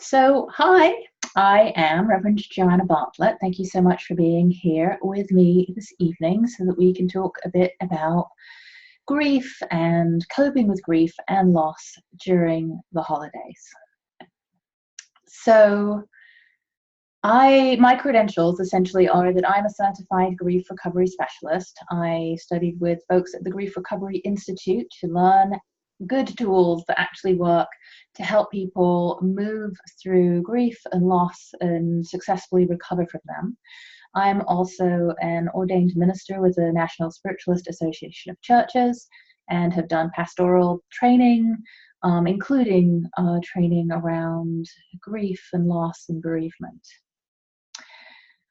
Hi, I am Reverend Joanna Bartlett. Thank you so much for being here with me this evening so that we can talk a bit about grief and coping with grief and loss during the holidays. So, my credentials essentially are that I'm a certified grief recovery specialist. I studied with folks at the Grief Recovery Institute to learn good tools that actually work to help people move through grief and loss and successfully recover from them. I'm also an ordained minister with the National Spiritualist Association of Churches and have done pastoral training, including training around grief and loss and bereavement.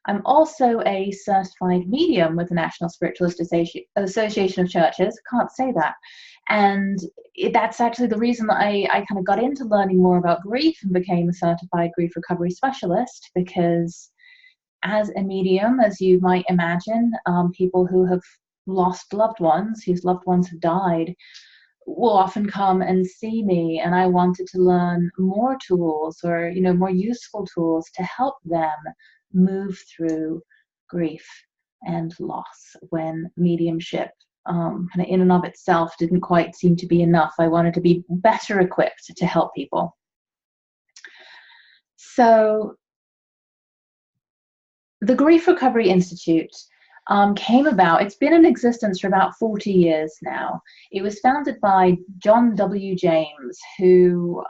I'm also a certified medium with the National Spiritualist Association of Churches. Can't say that. And that's actually the reason that I kind of got into learning more about grief and became a certified grief recovery specialist, because as a medium, as you might imagine, people who have lost loved ones, whose loved ones have died, will often come and see me, and I wanted to learn more tools or, more useful tools to help them move through grief and loss when mediumship kind of in and of itself didn't quite seem to be enough. I wanted to be better equipped to help people. So the Grief Recovery Institute came about. It's been in existence for about 40 years now. It was founded by John W. James, who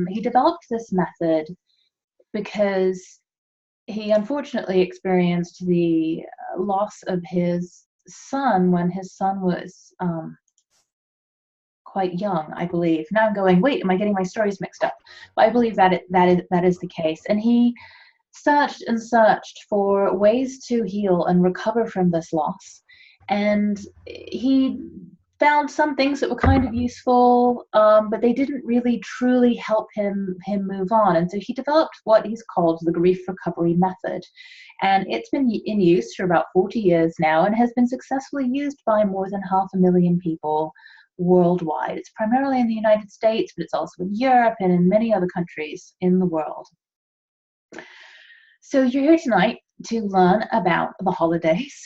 he developed this method because he unfortunately experienced the loss of his son when his son was quite young, I believe. Now I'm going, wait, am I getting my stories mixed up? But I believe that is the case. And he searched and searched for ways to heal and recover from this loss. And he found some things that were kind of useful, but they didn't really truly help him move on. And so he developed what he's called the grief recovery method. And it's been in use for about 40 years now and has been successfully used by more than 500,000 people worldwide. It's primarily in the United States, but it's also in Europe and in many other countries in the world. So you're here tonight to learn about the holidays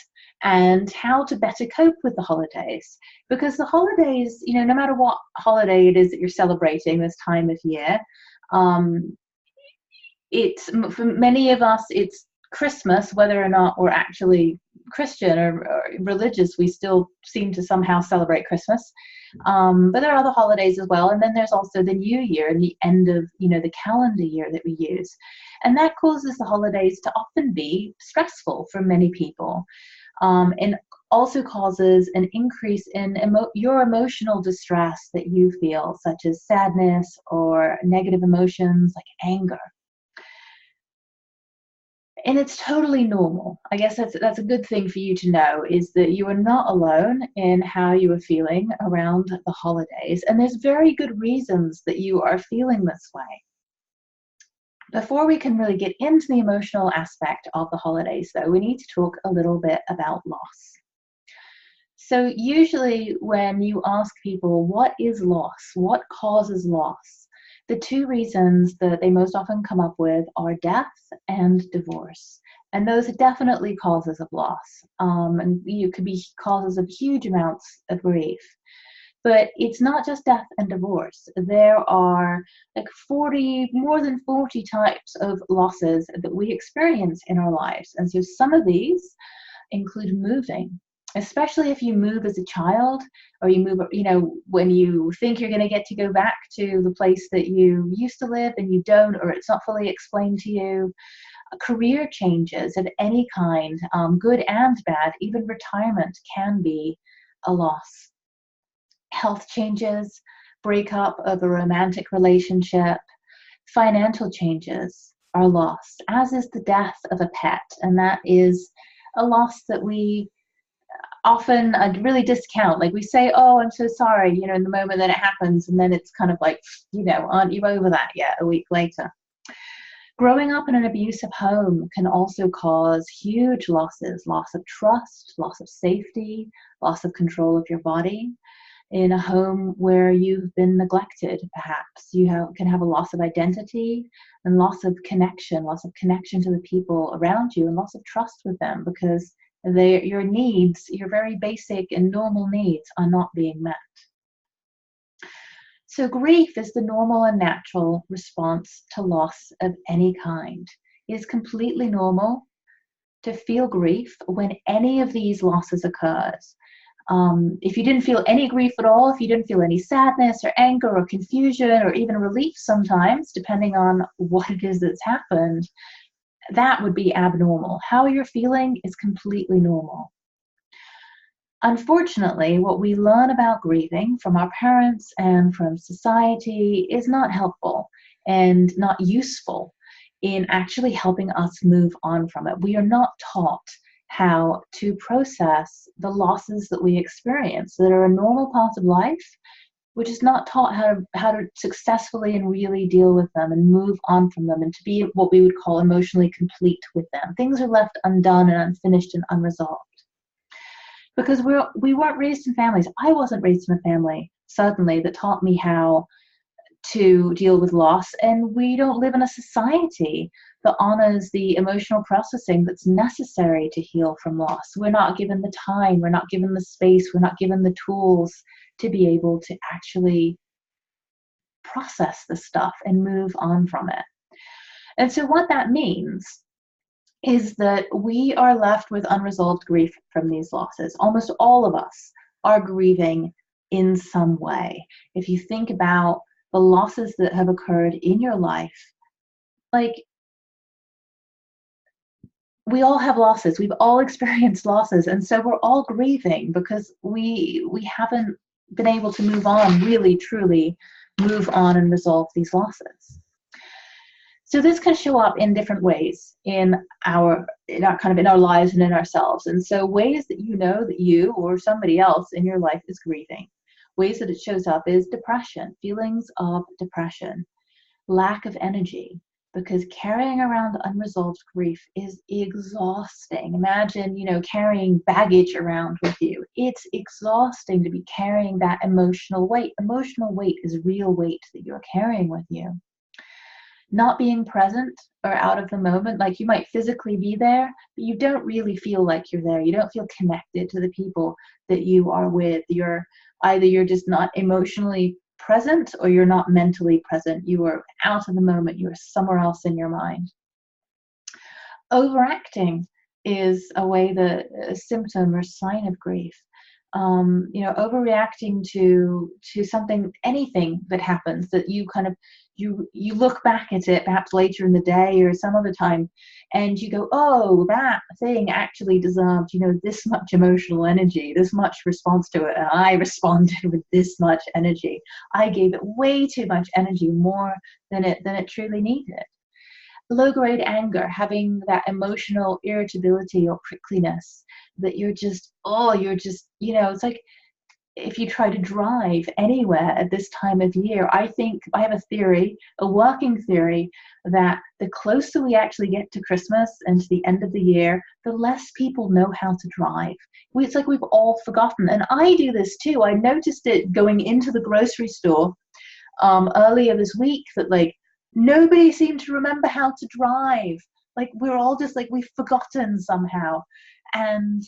and how to better cope with the holidays, because the holidays, no matter what holiday it is that you're celebrating this time of year, it's, for many of us, it's Christmas. Whether or not we're actually Christian or religious, we still seem to somehow celebrate Christmas. But there are other holidays as well. And then there's also the New Year and the end of, the calendar year that we use. And that causes the holidays to often be stressful for many people. And also causes an increase in your emotional distress that you feel, such as sadness or negative emotions like anger. And it's totally normal. I guess that's a good thing for you to know, is that you are not alone in how you are feeling around the holidays. And there's very good reasons that you are feeling this way. Before we can really get into the emotional aspect of the holidays, though, we need to talk a little bit about loss. So usually when you ask people, what is loss? What causes loss? The two reasons that they most often come up with are death and divorce. And those are definitely causes of loss. And you could be causes of huge amounts of grief. But it's not just death and divorce. There are like more than 40 types of losses that we experience in our lives. And so some of these include moving, especially if you move as a child, or you move, when you think you're going to get to go back to the place that you used to live and you don't, or it's not fully explained to you. Career changes of any kind, good and bad, even retirement can be a loss. Health changes, breakup of a romantic relationship, financial changes are lost, as is the death of a pet. And that is a loss that we often really discount. Like we say, oh, I'm so sorry, in the moment that it happens. And then it's kind of like, aren't you over that yet a week later? Growing up in an abusive home can also cause huge losses, loss of trust, loss of safety, loss of control of your body. in a home where you've been neglected, perhaps. Can have a loss of identity and loss of connection to the people around you, and loss of trust with them because your needs, your very basic and normal needs, are not being met. So grief is the normal and natural response to loss of any kind. It is completely normal to feel grief when any of these losses occurs. If you didn't feel any grief at all, if you didn't feel any sadness or anger or confusion or even relief sometimes, depending on what it is that's happened, that would be abnormal. How you're feeling is completely normal. Unfortunately, what we learn about grieving from our parents and from society is not helpful and not useful in actually helping us move on from it. We are not taught how to process the losses that we experience that are a normal part of life. We're just not taught how to successfully and really deal with them and move on from them and to be what we would call emotionally complete with them. Things are left undone and unfinished and unresolved. Because we weren't raised in families. I wasn't raised in a family, certainly, that taught me how to deal with loss. And we don't live in a society that honors the emotional processing that's necessary to heal from loss. We're not given the time, we're not given the space, we're not given the tools to be able to actually process the stuff and move on from it. And so what that means is that we are left with unresolved grief from these losses. Almost all of us are grieving in some way. If you think about the losses that have occurred in your life, like, we all have losses. We've all experienced losses. And so we're all grieving because we haven't been able to move on, really, truly move on and resolve these losses. So this can show up in different ways in our lives and in ourselves. And so ways that you know that you or somebody else in your life is grieving. Ways that it shows up is depression, feelings of depression, lack of energy, because carrying around unresolved grief is exhausting. Imagine, carrying baggage around with you. It's exhausting to be carrying that emotional weight. Emotional weight is real weight that you're carrying with you. Not being present or out of the moment, like you might physically be there, but you don't really feel like you're there. You don't feel connected to the people that you are with. You're just not emotionally present or you're not mentally present. You are out of the moment. You are somewhere else in your mind. Overacting is a symptom or sign of grief. Overreacting to something, anything that happens that you you look back at it perhaps later in the day or some other time and you go, oh, that thing actually deserved, this much emotional energy, this much response to it. And I responded with this much energy. I gave it way too much energy, more than it truly needed. Low-grade anger, having that emotional irritability or prickliness that it's like if you try to drive anywhere at this time of year. I think I have a working theory, that the closer we actually get to Christmas and to the end of the year, the less people know how to drive. It's like we've all forgotten. And I do this too. I noticed it going into the grocery store earlier this week, that nobody seemed to remember how to drive. Like we're all just we've forgotten somehow. And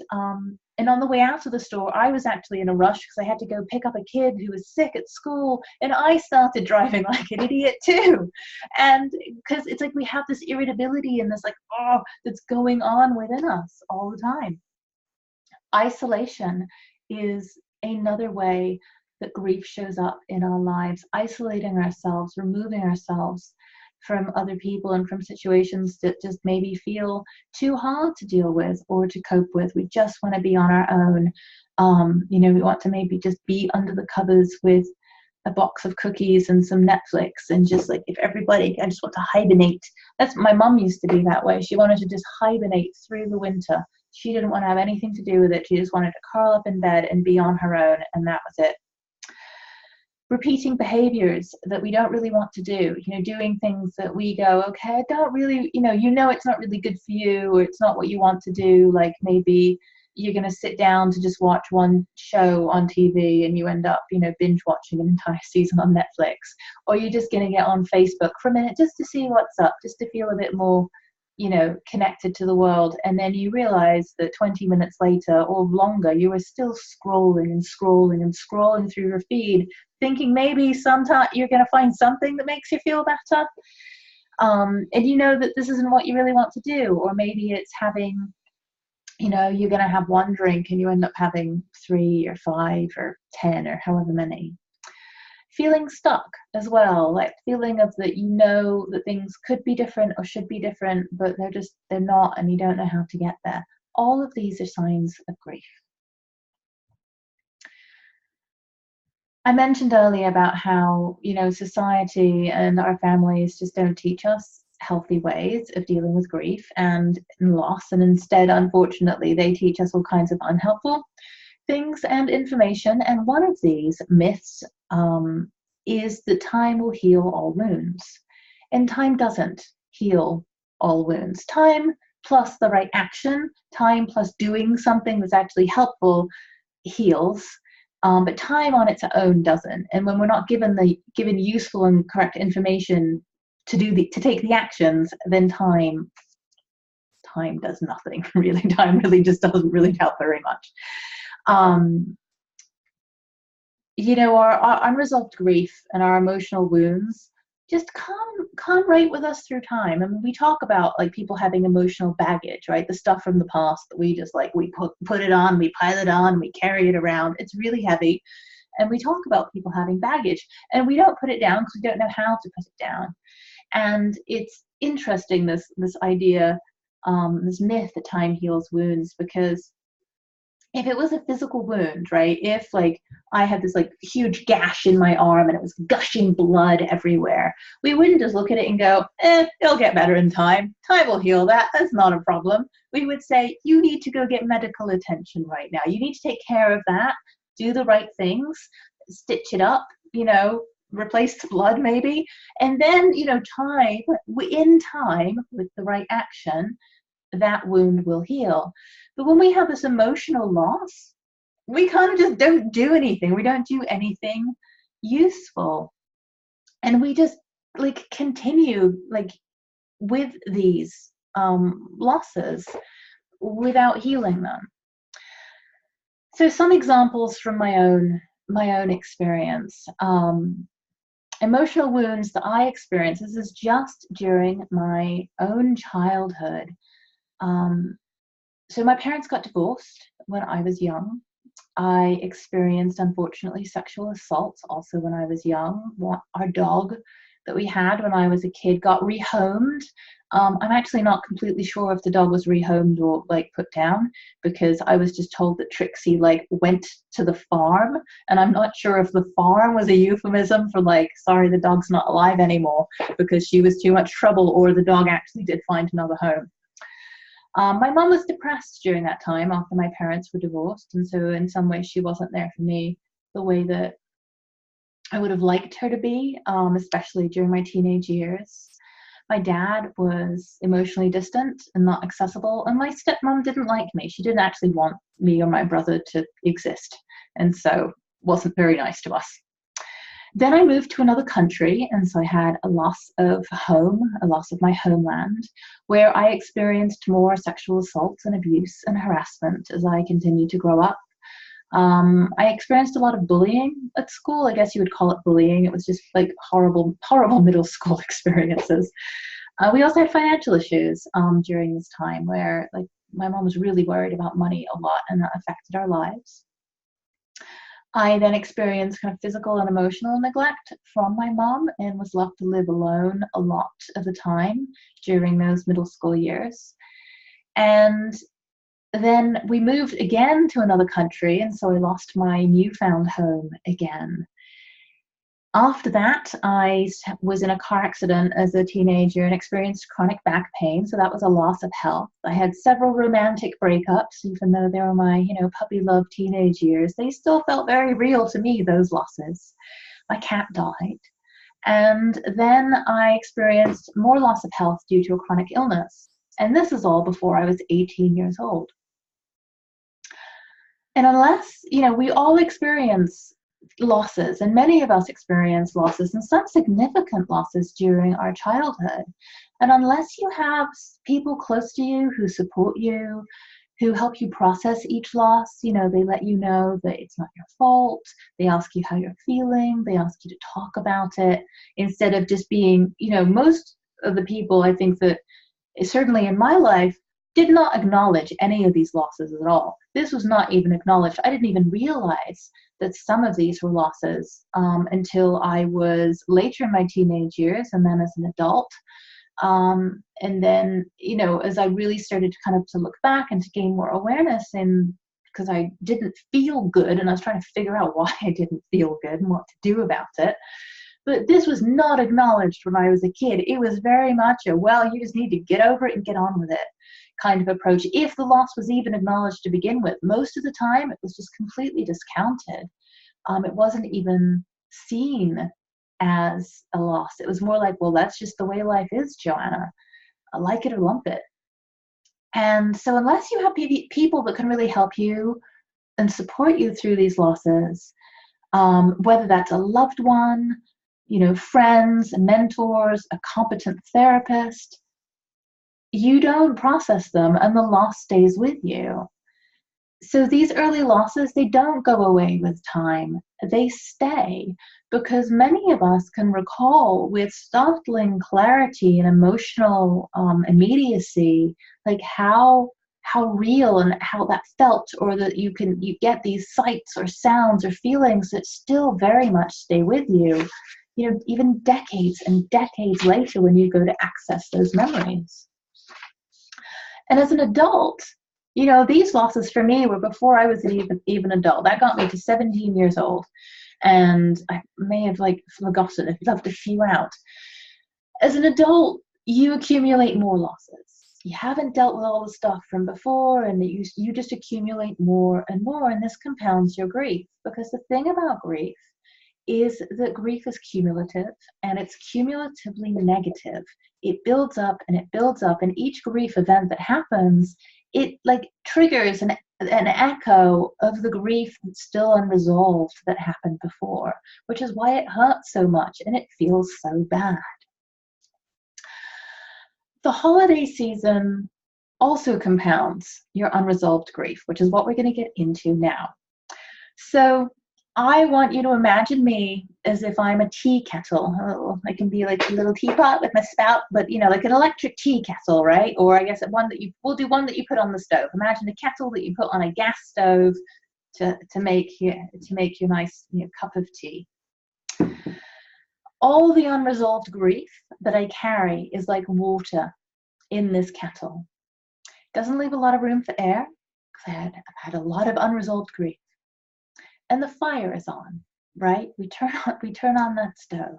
on the way out of the store, I was actually in a rush because I had to go pick up a kid who was sick at school, and I started driving like an idiot too. And because it's like we have this irritability and this that's going on within us all the time. Isolation is another way that grief shows up in our lives. Isolating ourselves, removing ourselves from other people and from situations that just maybe feel too hard to deal with or to cope with. We just want to be on our own. We want to maybe just be under the covers with a box of cookies and some Netflix, and just I just want to hibernate. My mom used to be that way. She wanted to just hibernate through the winter. She didn't want to have anything to do with it. She just wanted to curl up in bed and be on her own, and that was it. Repeating behaviors that we don't really want to do, doing things that we go, okay, I don't really, it's not really good for you, or it's not what you want to do. Like maybe, you're going to sit down to just watch one show on TV and you end up, binge watching an entire season on Netflix, or you're just going to get on Facebook for a minute just to see what's up, just to feel a bit more, connected to the world. And then you realize that 20 minutes later or longer, you are still scrolling and scrolling and scrolling through your feed, thinking maybe sometime you're going to find something that makes you feel better. And you know that this isn't what you really want to do. Or maybe it's having, you're going to have one drink and you end up having 3 or 5 or 10 or however many. Feeling stuck as well, like feeling of that that things could be different or should be different, but they're not, and you don't know how to get there. All of these are signs of grief. I mentioned earlier about how, society and our families just don't teach us healthy ways of dealing with grief and loss, and instead, unfortunately, they teach us all kinds of unhelpful things and information. And one of these myths is that time will heal all wounds. And time doesn't heal all wounds. Time plus the right action, time plus doing something that's actually helpful heals. But time on its own doesn't. And when we're not given useful and correct information to take the actions, then time does nothing really. Time really just doesn't really help very much. Our unresolved grief and our emotional wounds just come right with us through time. I mean, we talk about like people having emotional baggage, right? The stuff from the past that we just we put it on, we pile it on, we carry it around. It's really heavy. And we talk about people having baggage, and we don't put it down because we don't know how to put it down. And it's interesting, this idea, this myth that time heals wounds, because if it was a physical wound, right? If I had this huge gash in my arm and it was gushing blood everywhere, we wouldn't just look at it and go, it'll get better in time. Time will heal that. That's not a problem. We would say, you need to go get medical attention right now. You need to take care of that. Do the right things. Stitch it up, replace the blood maybe. And then, in time, with the right action, that wound will heal. But when we have this emotional loss, we kind of just don't do anything. We don't do anything useful. And we just continue with these losses without healing them. So some examples from my own experience. Emotional wounds that I experienced, this is just during my own childhood. So my parents got divorced when I was young. I experienced, unfortunately, sexual assaults also when I was young. Our dog that we had when I was a kid got rehomed. I'm actually not completely sure if the dog was rehomed or put down, because I was just told that Trixie went to the farm, and I'm not sure if the farm was a euphemism for sorry, the dog's not alive anymore because she was too much trouble, or the dog actually did find another home. My mom was depressed during that time after my parents were divorced, and so in some ways she wasn't there for me the way that I would have liked her to be, especially during my teenage years. My dad was emotionally distant and not accessible, and my stepmom didn't like me. She didn't actually want me or my brother to exist, and so wasn't very nice to us. Then I moved to another country, and so I had a loss of home, a loss of my homeland, where I experienced more sexual assaults and abuse and harassment as I continued to grow up. I experienced a lot of bullying at school. I guess you would call it bullying. It was just horrible middle school experiences. We also had financial issues during this time where my mom was really worried about money a lot, and that affected our lives. I then experienced kind of physical and emotional neglect from my mom and was left to live alone a lot of the time during those middle school years. And then we moved again to another country, and so I lost my newfound home again. After that, I was in a car accident as a teenager and experienced chronic back pain, so that was a loss of health. I had several romantic breakups, even though they were my, puppy love teenage years. They still felt very real to me, those losses. My cat died. And then I experienced more loss of health due to a chronic illness. And this is all before I was 18 years old. And unless, we all experience losses, and many of us experience losses, and some significant losses during our childhood. And unless you have people close to you who support you, who help you process each loss, they let you know that it's not your fault. They ask you how you're feeling. They ask you to talk about it instead of just being, most of the people, I think, that certainly in my life, did not acknowledge any of these losses at all. This was not even acknowledged. I didn't even realize that some of these were losses until I was later in my teenage years, and then as an adult. And then, as I really started to kind of to look back and to gain more awareness, and because I didn't feel good and I was trying to figure out why I didn't feel good and what to do about it. But this was not acknowledged when I was a kid. It was very much a, well, you just need to get over it and get on with it kind of approach. If the loss was even acknowledged to begin with, most of the time it was just completely discounted. It wasn't even seen as a loss. It was more like, well, that's just the way life is, Joanna. Like it or lump it. And so unless you have people that can really help you and support you through these losses, whether that's a loved one, friends, mentors, a competent therapist, you don't process them and the loss stays with you. So these early losses, they don't go away with time. They stay because many of us can recall with startling clarity and emotional immediacy, like how real and how that felt, or that you get these sights or sounds or feelings that still very much stay with you, even decades and decades later when you go to access those memories. And as an adult, these losses for me were before I was even adult. That got me to 17 years old. And I may have forgotten, if left a few out. As an adult, you accumulate more losses. You haven't dealt with all the stuff from before, and you just accumulate more and more, and this compounds your grief. Because the thing about grief is that grief is cumulative, and it's cumulatively negative. It builds up and it builds up, and each grief event that happens, it triggers an echo of the grief that's still unresolved that happened before, which is why it hurts so much and it feels so bad. The holiday season also compounds your unresolved grief, which is what we're going to get into now. So I want you to imagine me as if I'm a tea kettle. Oh, I can be like a little teapot with my spout, but like an electric tea kettle, right? Or I guess we'll do one that you put on the stove. Imagine a kettle that you put on a gas stove to make your nice cup of tea. All the unresolved grief that I carry is like water in this kettle. It doesn't leave a lot of room for air because I've had a lot of unresolved grief. And the fire is on, right? We turn on that stove.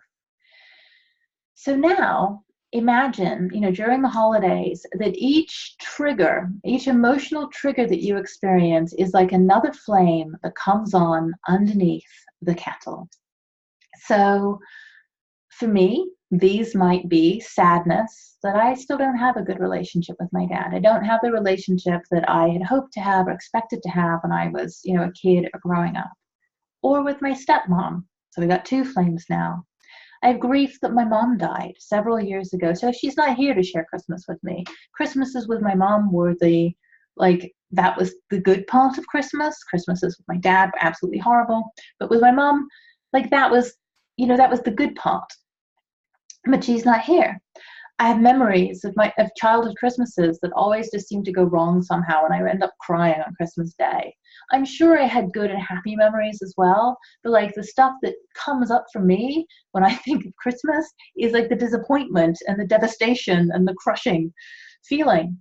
So now imagine, during the holidays, that each emotional trigger that you experience is like another flame that comes on underneath the kettle. So for me, these might be sadness that I still don't have a good relationship with my dad. I don't have the relationship that I had hoped to have or expected to have when I was, a kid or growing up. Or with my stepmom. So we got two flames now. I have grief that my mom died several years ago, so she's not here to share Christmas with me. Christmases with my mom were that was the good part of Christmas. Christmases with my dad were absolutely horrible. But with my mom, that was the good part. But she's not here. I have memories of childhood Christmases that always just seem to go wrong somehow, and I end up crying on Christmas Day. I'm sure I had good and happy memories as well, but the stuff that comes up for me when I think of Christmas is the disappointment and the devastation and the crushing feeling.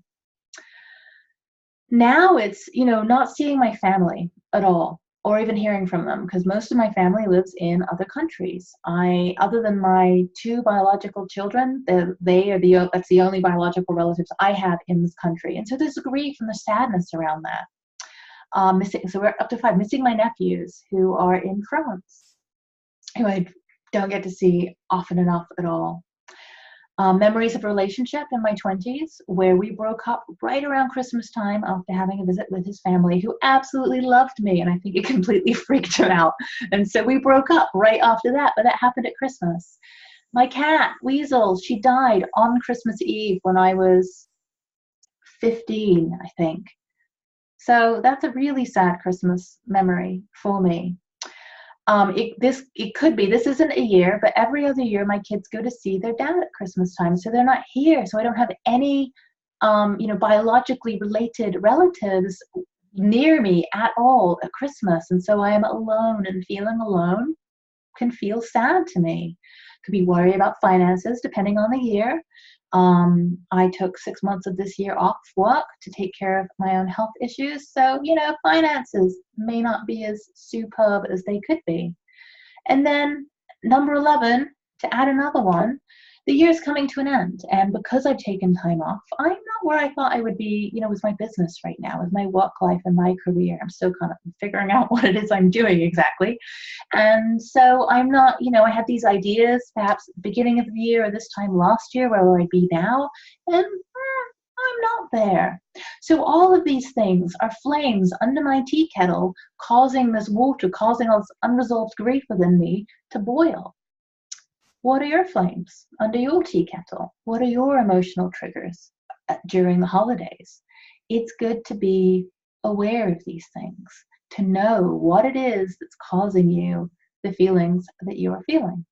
Now it's, not seeing my family at all, or even hearing from them, because most of my family lives in other countries. Other than my two biological children, that's the only biological relatives I have in this country. And so there's a grief and the sadness around that. So we're up to 5, missing my nephews who are in France, who I don't get to see often enough at all. Memories of a relationship in my 20s where we broke up right around Christmas time after having a visit with his family, who absolutely loved me, and I think it completely freaked him out. And so we broke up right after that, but that happened at Christmas. My cat, Weasel, she died on Christmas Eve when I was 15, I think. So that's a really sad Christmas memory for me. It could be, this isn't a year, but every other year my kids go to see their dad at Christmas time. So they're not here. So I don't have any, biologically related relatives near me at all at Christmas. And so I am alone, and feeling alone can feel sad to me. Could be worry about finances depending on the year. I took 6 months of this year off work to take care of my own health issues. So, finances may not be as superb as they could be. And then number 11, to add another one, the year's coming to an end. And because I've taken time off, I'm not where I thought I would be, with my business right now, with my work life and my career. I'm still kind of figuring out what it is I'm doing exactly. And so I'm not, I had these ideas perhaps beginning of the year or this time last year, where will I be now? And I'm not there. So all of these things are flames under my tea kettle, causing this water, causing all this unresolved grief within me to boil. What are your flames under your tea kettle? What are your emotional triggers during the holidays? It's good to be aware of these things, to know what it is that's causing you the feelings that you are feeling.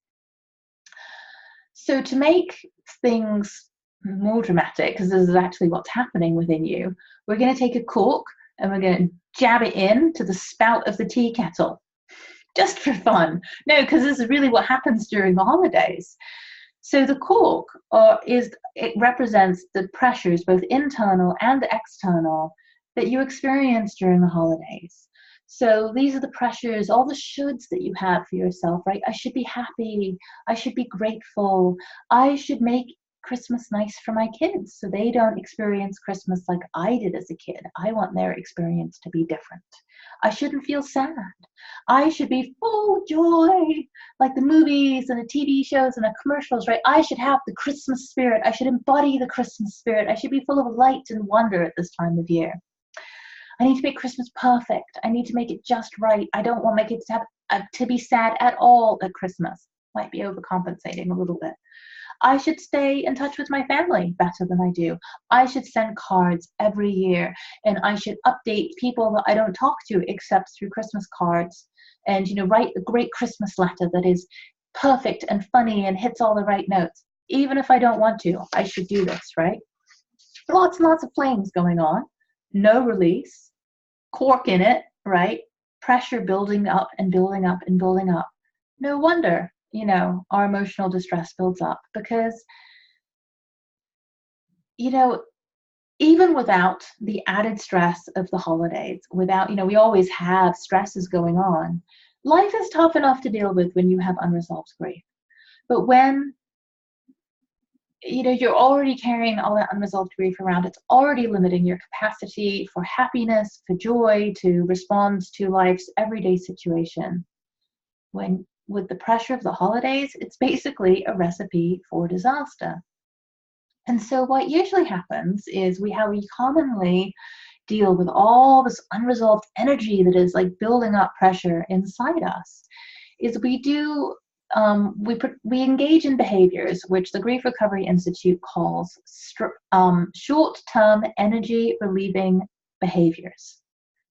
So to make things more dramatic, because this is actually what's happening within you, we're going to take a cork and we're going to jab it in to the spout of the tea kettle. Just for fun. No, because this is really what happens during the holidays. So the cork it represents the pressures, both internal and external, that you experience during the holidays. So these are the pressures, all the shoulds that you have for yourself, right? I should be happy. I should be grateful. I should make Christmas nice for my kids so they don't experience Christmas like I did as a kid. I want their experience to be different. I shouldn't feel sad. I should be full joy, like the movies and the TV shows and the commercials, right? I should have the Christmas spirit. I should embody the Christmas spirit. I should be full of light and wonder at this time of year. I need to make Christmas perfect. I need to make it just right. I don't want my kids to have to be sad at all at Christmas. Might be overcompensating a little bit. I should stay in touch with my family better than I do. I should send cards every year, and I should update people that I don't talk to except through Christmas cards, and write a great Christmas letter that is perfect and funny and hits all the right notes. Even if I don't want to, I should do this, right? Lots and lots of flames going on, no release, cork in it, right? Pressure building up and building up and building up. No wonder our emotional distress builds up, because, even without the added stress of the holidays, without, we always have stresses going on. Life is tough enough to deal with when you have unresolved grief. But when, you're already carrying all that unresolved grief around, it's already limiting your capacity for happiness, for joy, to respond to life's everyday situation. With the pressure of the holidays, it's basically a recipe for disaster. And so what usually happens is how we commonly deal with all this unresolved energy that is like building up pressure inside us is we engage in behaviors which the Grief Recovery Institute calls short-term energy relieving behaviors.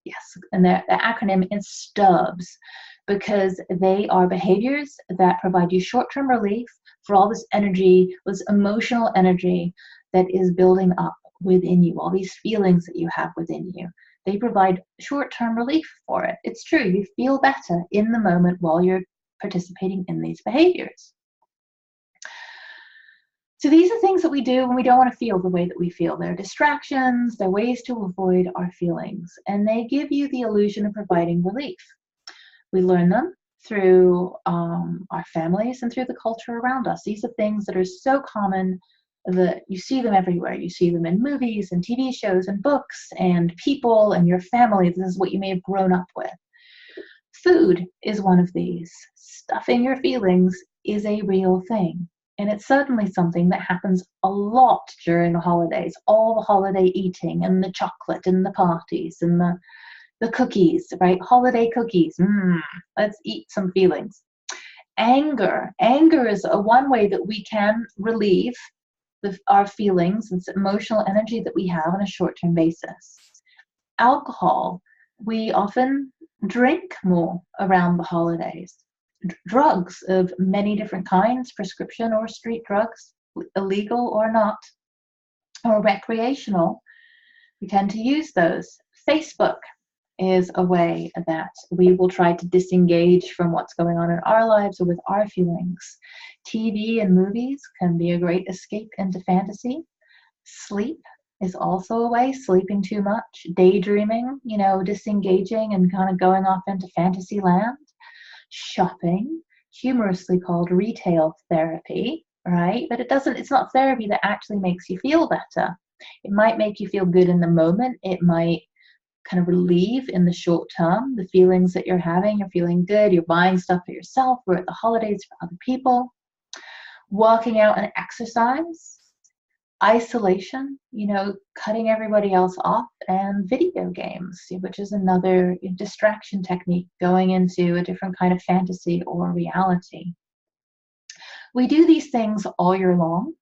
Yes, and the acronym is STURBs, because they are behaviors that provide you short-term relief for all this energy, this emotional energy that is building up within you, all these feelings that you have within you. They provide short-term relief for it. It's true, you feel better in the moment while you're participating in these behaviors. So these are things that we do when we don't want to feel the way that we feel. They're distractions, they're ways to avoid our feelings, and they give you the illusion of providing relief. We learn them through our families and through the culture around us. These are things that are so common that you see them everywhere. You see them in movies and TV shows and books and people and your family. This is what you may have grown up with. Food is one of these. Stuffing your feelings is a real thing. And it's certainly something that happens a lot during the holidays. All the holiday eating and the chocolate and the parties and the cookies, right? Holiday cookies. Let's eat some feelings. Anger. Anger is one way that we can relieve our feelings and emotional energy that we have on a short-term basis. Alcohol. We often drink more around the holidays. Drugs of many different kinds, prescription or street drugs, illegal or not, or recreational, we tend to use those. Facebook is a way that we will try to disengage from what's going on in our lives or with our feelings. TV and movies can be a great escape into fantasy. Sleep is also a way, sleeping too much, daydreaming, disengaging and kind of going off into fantasy land. Shopping, humorously called retail therapy, right? But it's not therapy that actually makes you feel better. It might make you feel good in the moment. It might kind of relieve in the short term the feelings that you're having. You're feeling good. You're buying stuff for yourself. We're at the holidays for other people. Working out and exercise. Isolation, cutting everybody else off, and video games, which is another distraction technique, going into a different kind of fantasy or reality. We do these things all year long,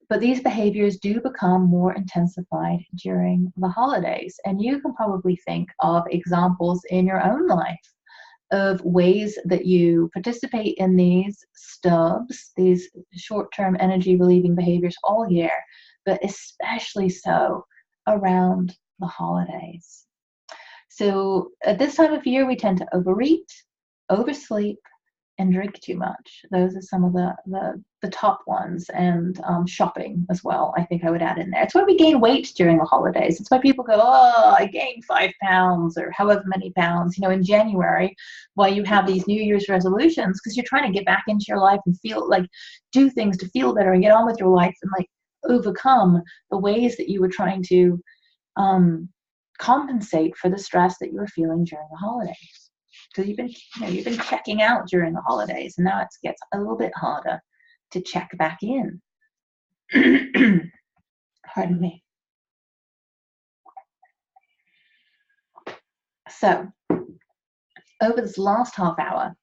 but these behaviors do become more intensified during the holidays. And you can probably think of examples in your own life of ways that you participate in these stubs, these short-term energy relieving behaviors all year, but especially so around the holidays. So at this time of year, we tend to overeat, oversleep, and drink too much. Those are some of the top ones, and shopping as well, I think I would add in there. It's why we gain weight during the holidays. It's why people go, oh, I gained 5 pounds or however many pounds, in January, while you have these New Year's resolutions, because you're trying to get back into your life and do things to feel better and get on with your life and overcome the ways that you were trying to compensate for the stress that you were feeling during the holidays. Because you've been checking out during the holidays, and now it gets a little bit harder to check back in. Pardon me. So, over this last half hour,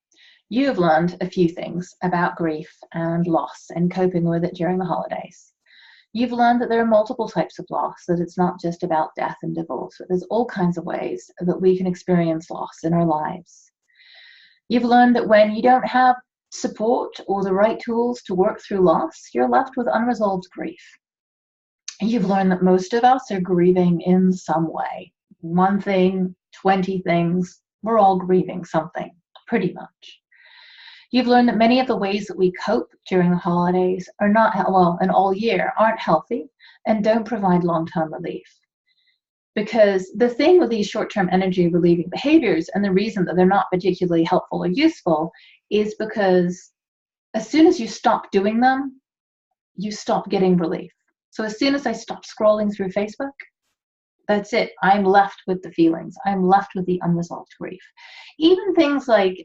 you have learned a few things about grief and loss and coping with it during the holidays. You've learned that there are multiple types of loss, that it's not just about death and divorce, but there's all kinds of ways that we can experience loss in our lives. You've learned that when you don't have support or the right tools to work through loss, you're left with unresolved grief. You've learned that most of us are grieving in some way. One thing, 20 things, we're all grieving something, pretty much. You've learned that many of the ways that we cope during the holidays are not, and all year, aren't healthy and don't provide long-term relief. Because the thing with these short-term energy relieving behaviors, and the reason that they're not particularly helpful or useful, is because as soon as you stop doing them, you stop getting relief. So as soon as I stop scrolling through Facebook, that's it. I'm left with the feelings. I'm left with the unresolved grief. Even things like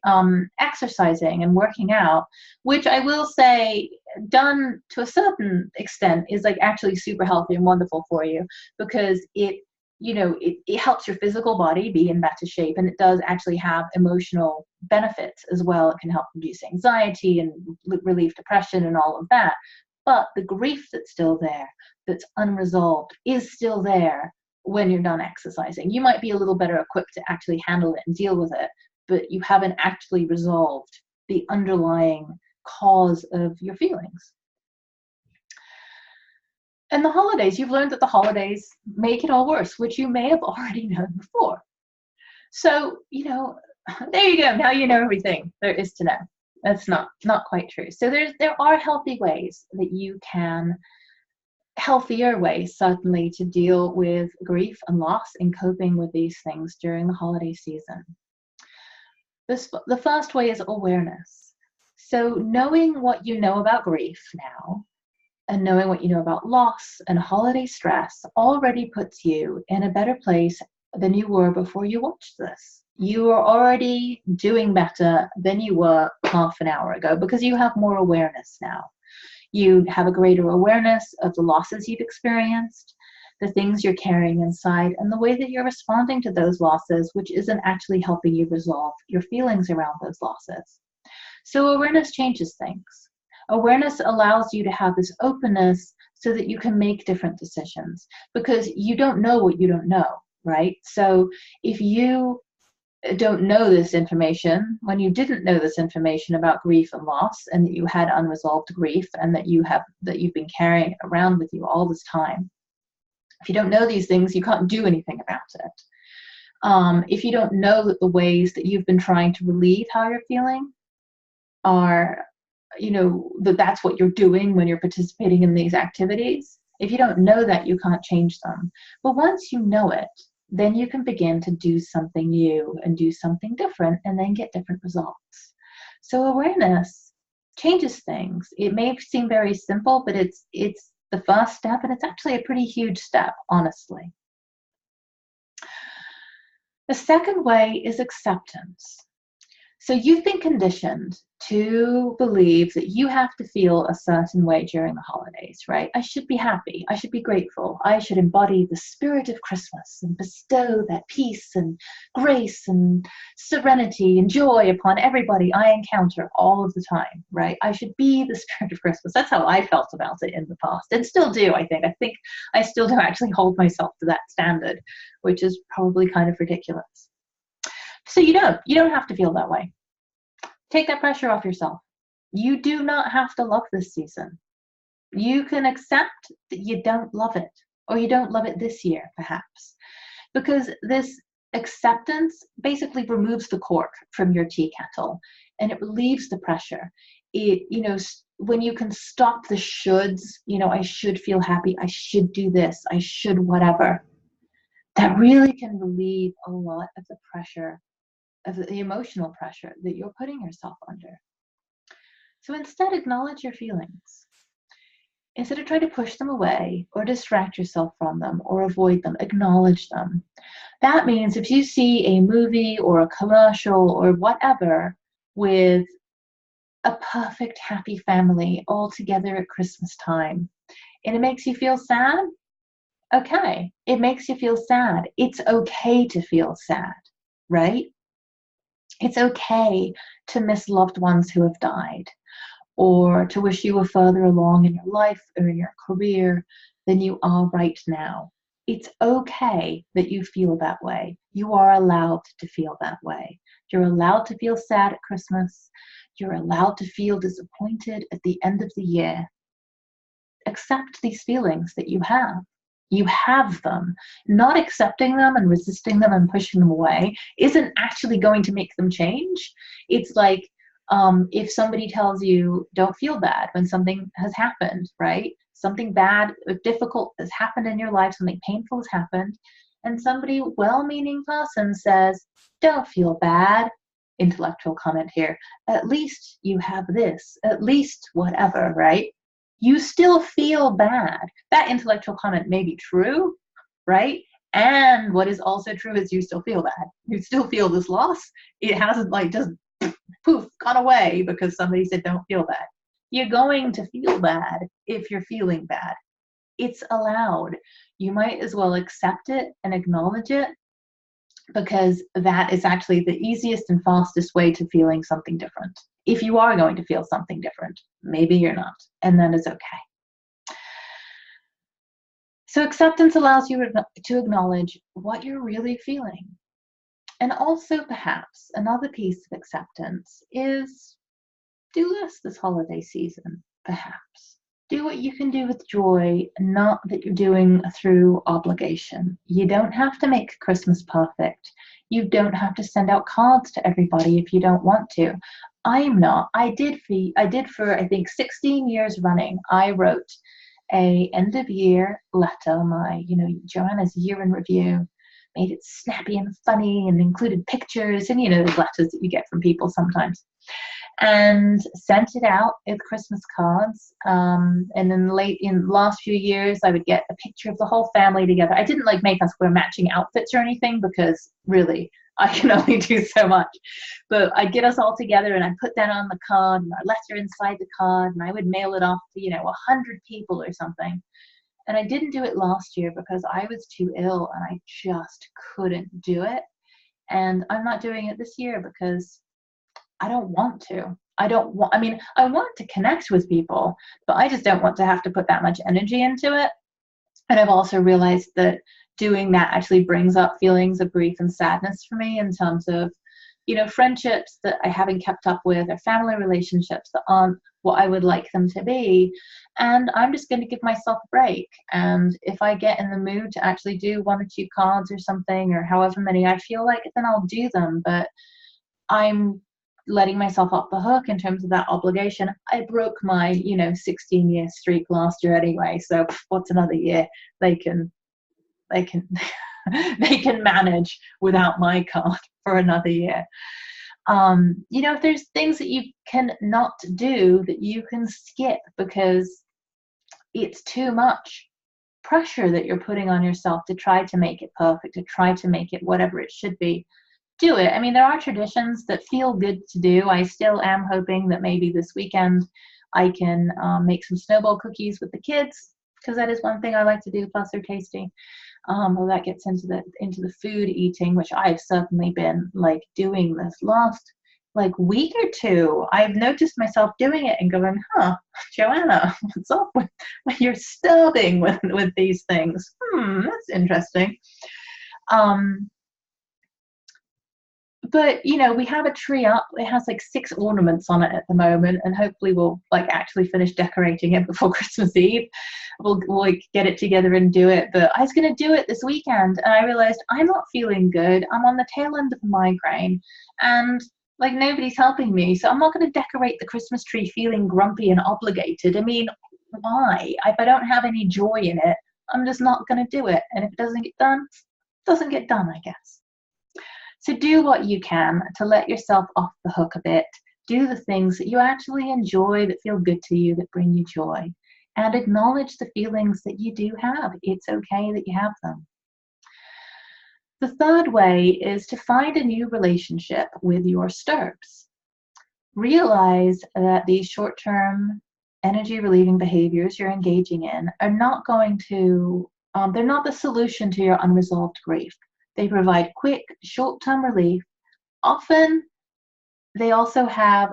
exercising and working out, which I will say, done to a certain extent, is actually super healthy and wonderful for you, because it helps your physical body be in better shape, and it does actually have emotional benefits as well. It can help reduce anxiety and relieve depression and all of that. But the grief that's still there, that's unresolved, is still there when you're done exercising. You might be a little better equipped to actually handle it and deal with it, but you haven't actually resolved the underlying cause of your feelings. And the holidays, you've learned that the holidays make it all worse, which you may have already known before. So, there you go. Now you know everything there is to know. That's not quite true. So there are healthy ways that you can, healthier ways certainly, to deal with grief and loss and coping with these things during the holiday season. The first way is awareness. So knowing what you know about grief now, and knowing what you know about loss and holiday stress, already puts you in a better place than you were before you watched this. You are already doing better than you were half an hour ago, because you have more awareness now. You have a greater awareness of the losses you've experienced, the things you're carrying inside, and the way that you're responding to those losses, which isn't actually helping you resolve your feelings around those losses. So awareness changes things. Awareness allows you to have this openness so that you can make different decisions, because you don't know what you don't know, right? So if you don't know this information, when you didn't know this information about grief and loss, and that you had unresolved grief, and that you've been carrying it around with you all this time, if you don't know these things, you can't do anything about it. If you don't know that the ways that you've been trying to relieve how you're feeling are, that's what you're doing when you're participating in these activities, if you don't know that, you can't change them. But once you know it, then you can begin to do something new and do something different, and then get different results. So awareness changes things. It may seem very simple, but it's the first step, and it's actually a pretty huge step, honestly. The second way is acceptance. So you've been conditioned to believe that you have to feel a certain way during the holidays, right? I should be happy. I should be grateful. I should embody the spirit of Christmas and bestow that peace and grace and serenity and joy upon everybody I encounter all of the time, right? I should be the spirit of Christmas. That's how I felt about it in the past, and still do, I think. I think I still do actually hold myself to that standard, which is probably kind of ridiculous. So you don't have to feel that way. Take that pressure off yourself. You do not have to love this season. You can accept that you don't love it, or you don't love it this year, perhaps, because this acceptance basically removes the cork from your tea kettle, and it relieves the pressure. When you can stop the shoulds, I should feel happy, I should do this, I should whatever, that really can relieve a lot of the pressure, of the emotional pressure that you're putting yourself under. So instead, acknowledge your feelings. Instead of trying to push them away or distract yourself from them or avoid them, acknowledge them. That means if you see a movie or a commercial or whatever with a perfect happy family all together at Christmas time, and it makes you feel sad, okay, it makes you feel sad. It's okay to feel sad, right? It's okay to miss loved ones who have died, or to wish you were further along in your life or in your career than you are right now. It's okay that you feel that way. You are allowed to feel that way. You're allowed to feel sad at Christmas. You're allowed to feel disappointed at the end of the year. Accept these feelings that you have. You have them. Not accepting them and resisting them and pushing them away isn't actually going to make them change. It's like if somebody tells you don't feel bad when something has happened, right? Something bad or difficult has happened in your life, something painful has happened, and somebody, well-meaning person, says, don't feel bad. Intellectual comment here. At least you have this. At least whatever, right? You still feel bad. That intellectual comment may be true, right? And what is also true is you still feel bad. You still feel this loss. It hasn't just poof, gone away because somebody said don't feel bad. You're going to feel bad if you're feeling bad. It's allowed. You might as well accept it and acknowledge it, because that is actually the easiest and fastest way to feeling something different. If you are going to feel something different, maybe you're not, and that is okay. So acceptance allows you to acknowledge what you're really feeling. And also, perhaps, another piece of acceptance is do less this holiday season, perhaps. Do what you can do with joy, not that you're doing through obligation. You don't have to make Christmas perfect. You don't have to send out cards to everybody if you don't want to. I'm not. I did for I think 16 years running. I wrote a end of year letter, my Joanna's year in review, made it snappy and funny and included pictures and those letters that you get from people sometimes, and sent it out with Christmas cards. And then in the last few years, I would get a picture of the whole family together. I didn't make us wear matching outfits or anything, because really I can only do so much. But I'd get us all together and I'd put that on the card and our letter inside the card and I would mail it off to, 100 people or something. And I didn't do it last year because I was too ill and I just couldn't do it. And I'm not doing it this year because I don't want to. I want to connect with people, but I just don't want to have to put that much energy into it. And I've also realized that doing that actually brings up feelings of grief and sadness for me in terms of, friendships that I haven't kept up with or family relationships that aren't what I would like them to be. And I'm just going to give myself a break. And if I get in the mood to actually do 1 or 2 cards or something, or however many I feel like, then I'll do them. But I'm letting myself off the hook in terms of that obligation. I broke my, 16-year streak last year anyway. So what's another year? They can they can manage without my card for another year. If there's things that you can not do that you can skip because it's too much pressure that you're putting on yourself to try to make it perfect, to try to make it whatever it should be, do it. I mean, there are traditions that feel good to do. I still am hoping that maybe this weekend I can make some snowball cookies with the kids, because that is one thing I like to do, plus they're tasty. Well, that gets into the food eating, which I've certainly been doing this last week or two. I've noticed myself doing it and going, Joanna, what's up with you're starving with these things? That's interesting. But we have a tree up. It has 6 ornaments on it at the moment, and hopefully we'll actually finish decorating it before Christmas Eve. We'll get it together and do it. But I was going to do it this weekend, and I realized I'm not feeling good. I'm on the tail end of a migraine, and nobody's helping me. So I'm not going to decorate the Christmas tree feeling grumpy and obligated. I mean, why? If I don't have any joy in it, I'm just not going to do it. And if it doesn't get done, it doesn't get done, I guess. So do what you can to let yourself off the hook a bit. Do the things that you actually enjoy, that feel good to you, that bring you joy. And acknowledge the feelings that you do have. It's okay that you have them. The third way is to find a new relationship with your STIRPs. Realize that these short-term energy relieving behaviors you're engaging in are not going to, they're not the solution to your unresolved grief. They provide quick, short-term relief. Often, they also have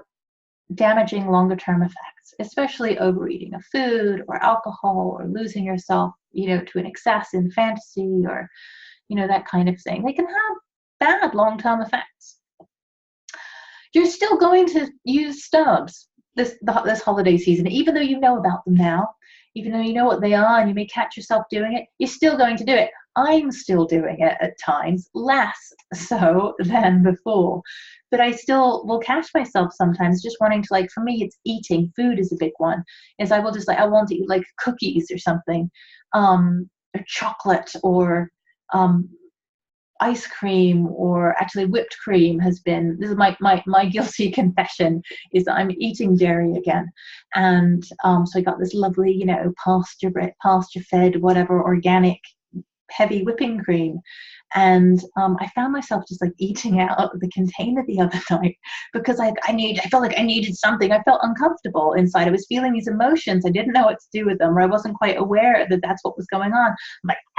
damaging longer-term effects, especially overeating of food or alcohol or losing yourself, to an excess in fantasy or, that kind of thing. They can have bad long-term effects. You're still going to use stubs this holiday season, even though you know about them now, even though you know what they are and you may catch yourself doing it, you're still going to do it. I'm still doing it at times, less so than before, but I still will catch myself sometimes just wanting to, for me, it's eating. Food is a big one, is I will just I want to eat cookies or something, or chocolate, or ice cream, or actually whipped cream has been, this is my guilty confession, is that I'm eating dairy again. And so I got this lovely, pasture fed, whatever, organic, heavy whipping cream. And I found myself just eating out of the container the other night because I felt like I needed something. I felt uncomfortable inside. I was feeling these emotions. I didn't know what to do with them, or I wasn't quite aware that that's what was going on.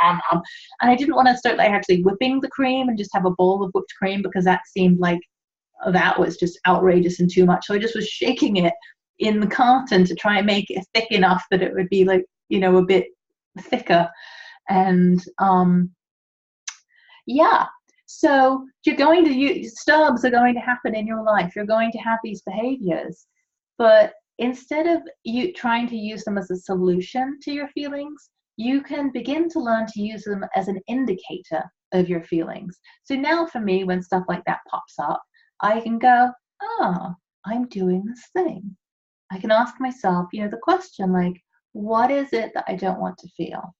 I'm and I didn't want to start actually whipping the cream and just have a bowl of whipped cream, because that seemed that was just outrageous and too much. So I just was shaking it in the carton to try and make it thick enough that it would be a bit thicker. And so you're going to use, stubs are going to happen in your life. You're going to have these behaviors, but instead of you trying to use them as a solution to your feelings, you can begin to learn to use them as an indicator of your feelings. So now for me, when stuff like that pops up, I can go, I'm doing this thing. I can ask myself, the question, what is it that I don't want to feel?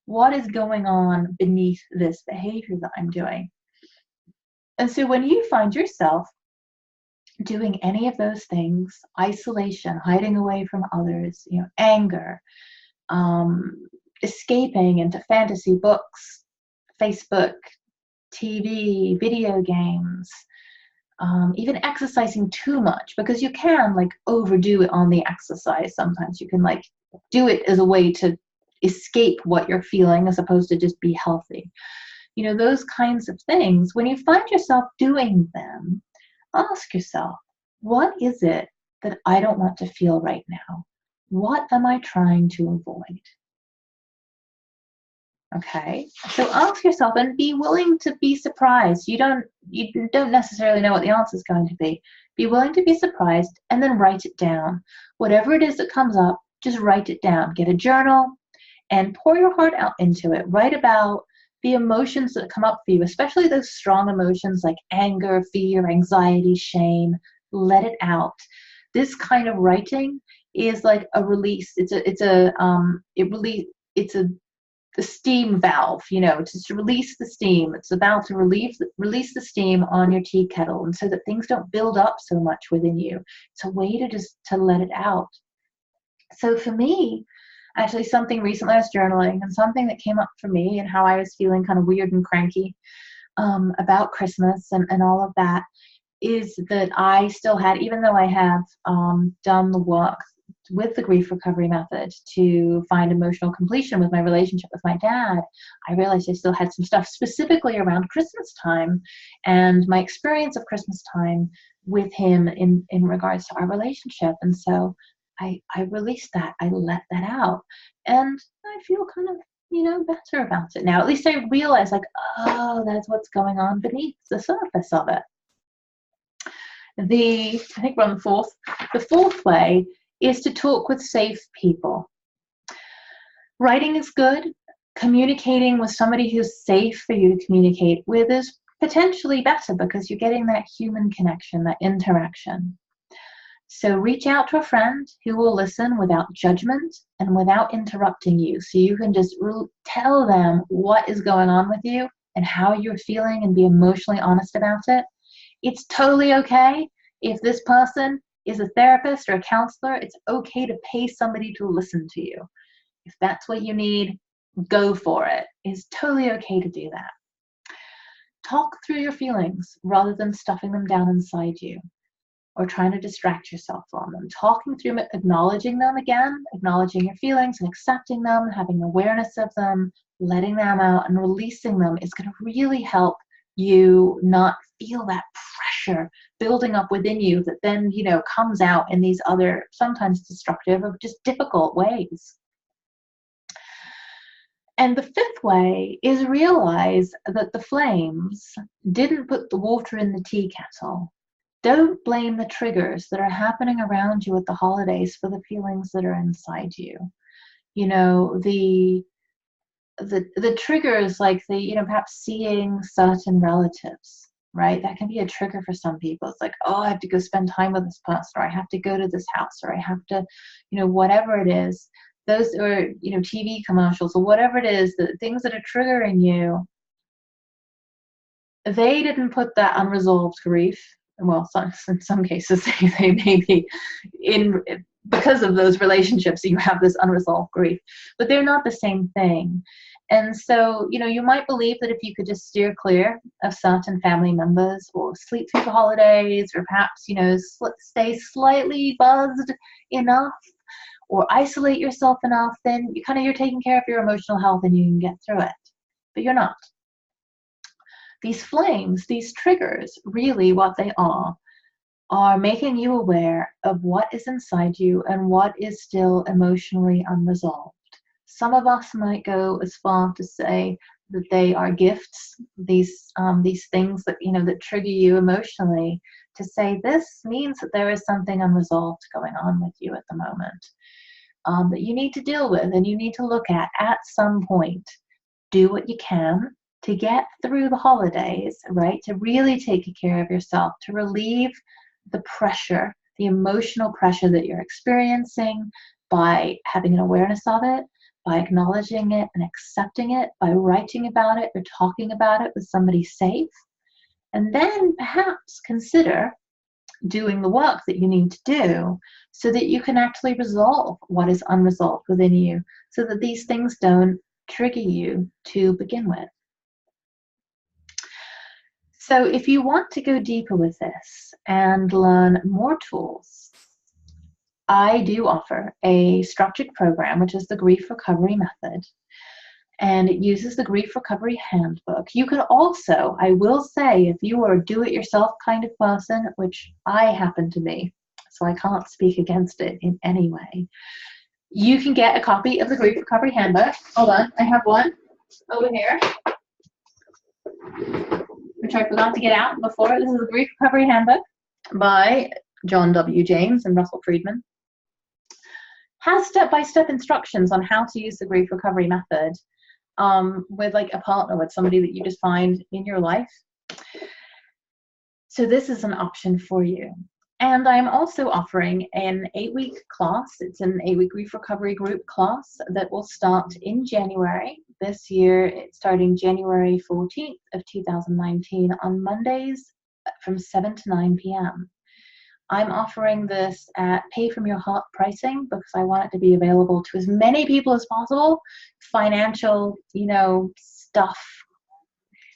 What is going on beneath this behavior that I'm doing? And so when you find yourself doing any of those things, isolation, hiding away from others, anger, escaping into fantasy books, Facebook, TV, video games, even exercising too much, because you can like overdo it on the exercise. Sometimes you can like do it as a way to escape what you're feeling as opposed to just be healthy. You know, those kinds of things. When you find yourself doing them, ask yourself, what is it that I don't want to feel right now? What am I trying to avoid? Okay, so ask yourself and be willing to be surprised. You don't necessarily know what the answer is going to be. Be willing to be surprised and then write it down. Whatever it is that comes up, just write it down. Get a journal and pour your heart out into it. Write about the emotions that come up for you, especially those strong emotions like anger, fear, anxiety, shame. Let it out. This kind of writing is like a release. It's a the steam valve, you know, to release the steam. It's about to release the steam on your tea kettle, and so that things don't build up so much within you. It's a way to just to let it out. So for me, actually, something recently I was journaling, and something that came up for me and how I was feeling kind of weird and cranky about Christmas and all of that, is that I still had, even though I have done the work with the grief recovery method to find emotional completion with my relationship with my dad, I realized I still had some stuff specifically around Christmas time and my experience of Christmas time with him in regards to our relationship. And so I released that. I let that out. And I feel kind of, you know, better about it now. At least I realize, like, oh, that's what's going on beneath the surface of it. I think we're on the fourth. The fourth way is to talk with safe people. Writing is good. Communicating with somebody who's safe for you to communicate with is potentially better because you're getting that human connection, that interaction. So reach out to a friend who will listen without judgment and without interrupting you. So you can just tell them what is going on with you and how you're feeling and be emotionally honest about it. It's totally okay if this person is a therapist or a counselor. It's okay to pay somebody to listen to you. If that's what you need, go for it. It's totally okay to do that. Talk through your feelings rather than stuffing them down inside you or trying to distract yourself from them. Talking through them, acknowledging them again, acknowledging your feelings and accepting them, having awareness of them, letting them out and releasing them is going to really help you not feel that pressure building up within you that then, you know, comes out in these other sometimes destructive or just difficult ways. And the fifth way is realize that the flames didn't put the water in the tea kettle. Don't blame the triggers that are happening around you at the holidays for the feelings that are inside you. You know, the triggers, like perhaps seeing certain relatives, right? That can be a trigger for some people. It's like, oh, I have to go spend time with this person, or I have to go to this house, or I have to, whatever it is. Those, or, TV commercials, or whatever it is, the things that are triggering you, they didn't put that unresolved grief. Well, in some cases, they may be because of those relationships, you have this unresolved grief, but they're not the same thing. And so, you might believe that if you could just steer clear of certain family members or sleep through the holidays, or perhaps, stay slightly buzzed enough or isolate yourself enough, then you're taking care of your emotional health and you can get through it. But you're not. These flames, these triggers, really what they are making you aware of what is inside you and what is still emotionally unresolved. Some of us might go as far to say that they are gifts, these things that, that trigger you emotionally, to say this means that there is something unresolved going on with you at the moment that you need to deal with and you need to look at some point. Do what you can to get through the holidays, right? To really take care of yourself, to relieve the pressure, the emotional pressure that you're experiencing by having an awareness of it, by acknowledging it and accepting it, by writing about it or talking about it with somebody safe. And then perhaps consider doing the work that you need to do so that you can actually resolve what is unresolved within you, so that these things don't trigger you to begin with. So if you want to go deeper with this and learn more tools, I do offer a structured program, which is the Grief Recovery Method, and it uses the Grief Recovery Handbook. You can also, I will say, if you are a do-it-yourself kind of person, which I happen to be, so I can't speak against it in any way, you can get a copy of the Grief Recovery Handbook. Hold on, I have one over here, which I forgot to get out before. This is the Grief Recovery Handbook by John W. James and Russell Friedman. Has step-by-step instructions on how to use the Grief Recovery Method with like a partner, with somebody that you just find in your life. So this is an option for you. And I'm also offering an 8-week class. It's an 8-week grief recovery group class that will start in January. This year, it's starting January 14th of 2019 on Mondays from 7 to 9 p.m. I'm offering this at pay from your heart pricing because I want it to be available to as many people as possible. Financial, stuff,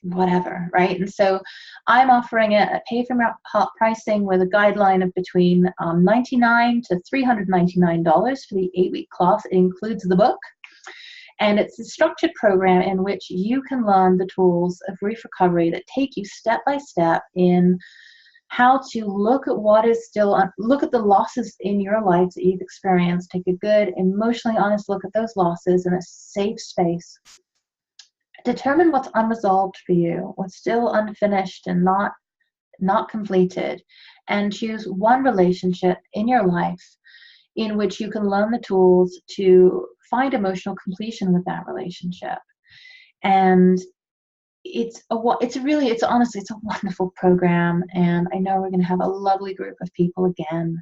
whatever, right? And so I'm offering it at pay from your heart pricing with a guideline of between $99 to $399 for the 8-week class. It includes the book. And it's a structured program in which you can learn the tools of grief recovery that take you step by step in how to look at what is still, look at the losses in your life that you've experienced, take a good, emotionally honest look at those losses in a safe space. Determine what's unresolved for you, what's still unfinished and not completed, and choose one relationship in your life in which you can learn the tools to find emotional completion with that relationship. And honestly, it's a wonderful program, and I know we're going to have a lovely group of people again.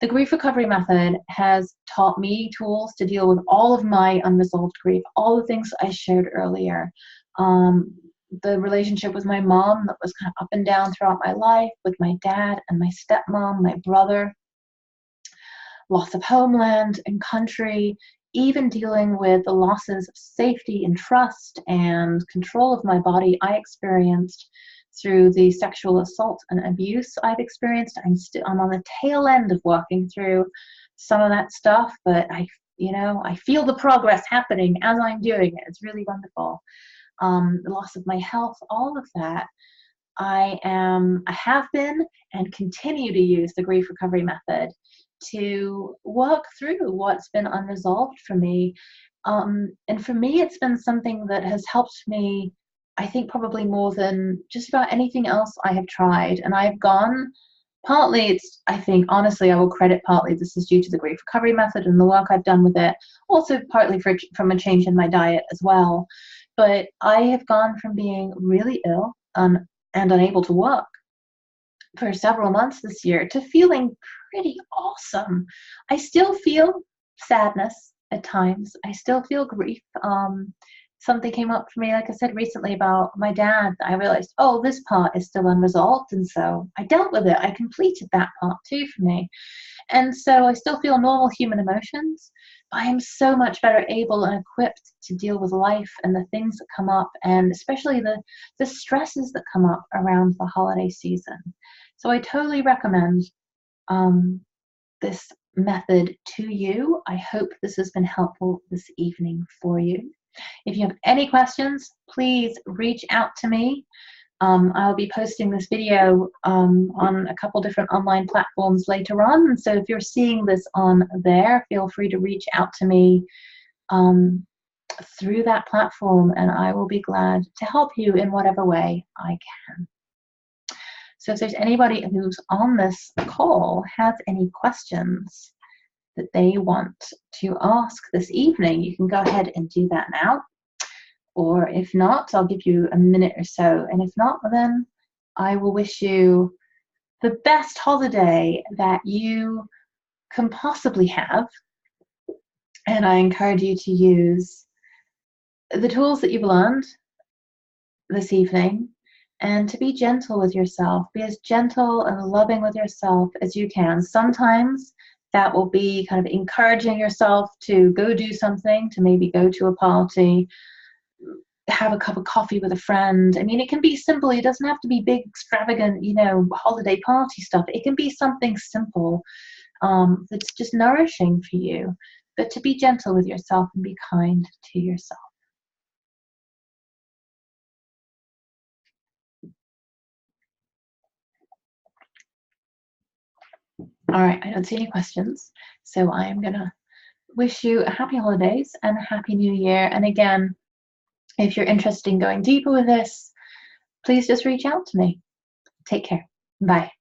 The Grief Recovery Method has taught me tools to deal with all of my unresolved grief, all the things I shared earlier. The relationship with my mom that was kind of up and down throughout my life, with my dad and my stepmom, my brother, loss of homeland and country, even dealing with the losses of safety and trust and control of my body I experienced through the sexual assault and abuse I've experienced. I'm on the tail end of working through some of that stuff, but I feel the progress happening as I'm doing it. It's really wonderful. The loss of my health, all of that. I have been and continue to use the Grief Recovery Method to work through what's been unresolved for me. And for me, it's been something that has helped me, I think, probably more than just about anything else I have tried. And I've gone, partly honestly, I will credit partly this is due to the Grief Recovery Method and the work I've done with it, also partly from a change in my diet as well. But I have gone from being really ill and unable to work for several months this year to feeling pretty awesome. I still feel sadness at times. I still feel grief. Something came up for me, like I said recently, about my dad. I realized, this part is still unresolved. And so I dealt with it. I completed that part too for me. And so I still feel normal human emotions, but I am so much better able and equipped to deal with life and the things that come up, and especially the stresses that come up around the holiday season. So I totally recommend this method to you. I hope this has been helpful this evening for you. If you have any questions, please reach out to me. I'll be posting this video on a couple different online platforms later on. And so if you're seeing this on there, feel free to reach out to me through that platform, and I will be glad to help you in whatever way I can. So if there's anybody who's on this call has any questions that they want to ask this evening, you can go ahead and do that now. Or if not, I'll give you a minute or so. And if not, then I will wish you the best holiday that you can possibly have. And I encourage you to use the tools that you've learned this evening, and to be gentle with yourself. Be as gentle and loving with yourself as you can. Sometimes that will be kind of encouraging yourself to go do something, to maybe go to a party. have a cup of coffee with a friend. I mean, it can be simple. It doesn't have to be big, extravagant, holiday party stuff. It can be something simple that's just nourishing for you. But to be gentle with yourself and be kind to yourself. All right, I don't see any questions. So I am going to wish you a happy holidays and a happy new year. And again, if you're interested in going deeper with this, please just reach out to me. Take care. Bye.